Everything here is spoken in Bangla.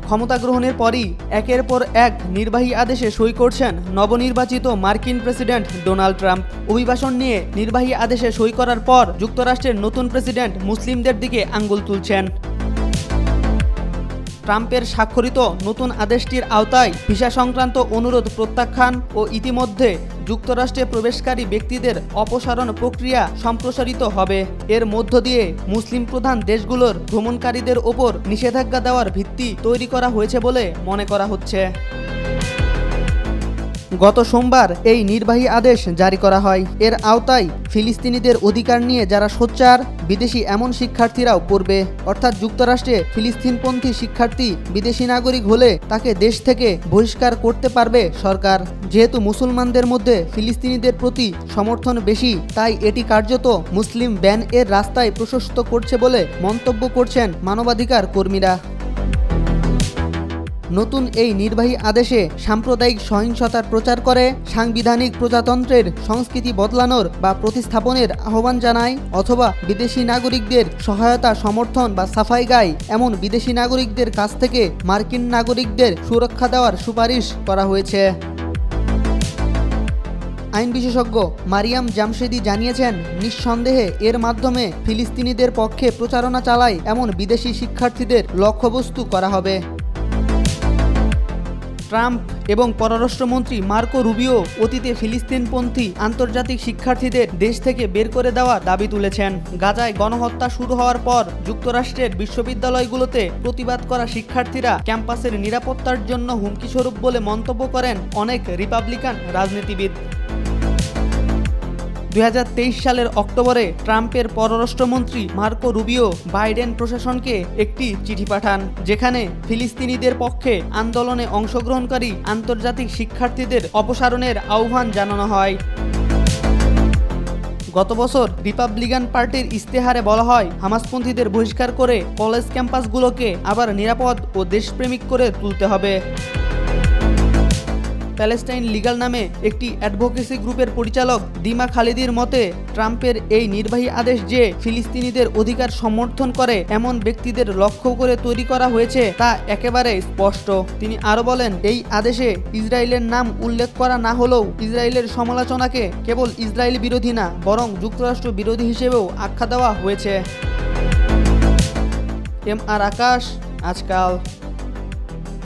ক্ষমতা গ্রহণের পরই একের পর এক নির্বাহী আদেশে সই করছেন নবনির্বাচিত মার্কিন প্রেসিডেন্ট ডোনাল্ড ট্রাম্প। অভিবাসন নিয়ে নির্বাহী আদেশে সই করার পর যুক্তরাষ্ট্রের নতুন প্রেসিডেন্ট মুসলিমদের দিকে আঙ্গুল তুলছেন। ট্রাম্পের স্বাক্ষরিত নতুন আদেশটির আওতায় ভিসা সংক্রান্ত অনুরোধ প্রত্যাখ্যান ও ইতিমধ্যে যুক্তরাষ্ট্রে প্রবেশকারী ব্যক্তিদের অপসারণ প্রক্রিয়া সম্প্রসারিত হবে। এর মধ্য দিয়ে মুসলিম প্রধান দেশগুলোর ভ্রমণকারীদের ওপর নিষেধাজ্ঞা দেওয়ার ভিত্তি তৈরি করা হয়েছে বলে মনে করা হচ্ছে। গত সোমবার এই নির্বাহী আদেশ জারি করা হয়। এর আওতায় ফিলিস্তিনিদের অধিকার নিয়ে যারা সোচ্চার বিদেশি এমন শিক্ষার্থীরাও পড়বে। অর্থাৎ যুক্তরাষ্ট্রে ফিলিস্তিনপন্থী শিক্ষার্থী বিদেশি নাগরিক হলে তাকে দেশ থেকে বহিষ্কার করতে পারবে সরকার। যেহেতু মুসলমানদের মধ্যে ফিলিস্তিনিদের প্রতি সমর্থন বেশি, তাই এটি কার্যত মুসলিম ব্যান এর রাস্তায় প্রশস্ত করছে বলে মন্তব্য করছেন মানবাধিকার কর্মীরা। নতুন এই নির্বাহী আদেশে সাম্প্রদায়িক সহিংসতার প্রচার করে, সাংবিধানিক প্রজাতন্ত্রের সংস্কৃতি বদলানোর বা প্রতিস্থাপনের আহ্বান জানায়, অথবা বিদেশি নাগরিকদের সহায়তা সমর্থন বা সাফাই গায় এমন বিদেশি নাগরিকদের কাছ থেকে মার্কিন নাগরিকদের সুরক্ষা দেওয়ার সুপারিশ করা হয়েছে। আইন বিশেষজ্ঞ মারিয়াম জামশেদি জানিয়েছেন, নিঃসন্দেহে এর মাধ্যমে ফিলিস্তিনিদের পক্ষে প্রচারণা চালায় এমন বিদেশি শিক্ষার্থীদের লক্ষ্যবস্তু করা হবে। ট্রাম্প এবং পররাষ্ট্রমন্ত্রী মার্কো রুবিও অতীতে ফিলিস্তিনপন্থী আন্তর্জাতিক শিক্ষার্থীদের দেশ থেকে বের করে দেওয়ার দাবি তুলেছেন। গাজায় গণহত্যা শুরু হওয়ার পর যুক্তরাষ্ট্রের বিশ্ববিদ্যালয়গুলোতে প্রতিবাদ করা শিক্ষার্থীরা ক্যাম্পাসের নিরাপত্তার জন্য হুমকিস্বরূপ বলে মন্তব্য করেন অনেক রিপাবলিকান রাজনীতিবিদ। 2023 সালের অক্টোবরে ট্রাম্পের পররাষ্ট্রমন্ত্রী মার্কো রুবিও বাইডেন প্রশাসনকে একটি চিঠি পাঠান, যেখানে ফিলিস্তিনিদের পক্ষে আন্দোলনে অংশগ্রহণকারী আন্তর্জাতিক শিক্ষার্থীদের অপসারণের আহ্বান জানানো হয়। গত বছর রিপাবলিকান পার্টির ইস্তেহারে বলা হয়, হামাসপন্থীদের বহিষ্কার করে কলেজ ক্যাম্পাসগুলোকে আবার নিরাপদ ও দেশপ্রেমিক করে তুলতে হবে। প্যালেস্টাইন লিগাল নামে একটি অ্যাডভোকেসি গ্রুপের পরিচালক দিমা খালিদির মতে, ট্রাম্পের এই নির্বাহী আদেশ যে ফিলিস্তিনিদের অধিকার সমর্থন করে এমন ব্যক্তিদের লক্ষ্য করে তৈরি করা হয়েছে তা একেবারে স্পষ্ট। তিনি আরও বলেন, এই আদেশে ইসরায়েলের নাম উল্লেখ করা না হলেও ইসরায়েলের সমালোচনাকে কেবল ইসরায়েল বিরোধী না, বরং যুক্তরাষ্ট্র বিরোধী হিসেবেও আখ্যা দেওয়া হয়েছে। MR আকাশ, আজকাল।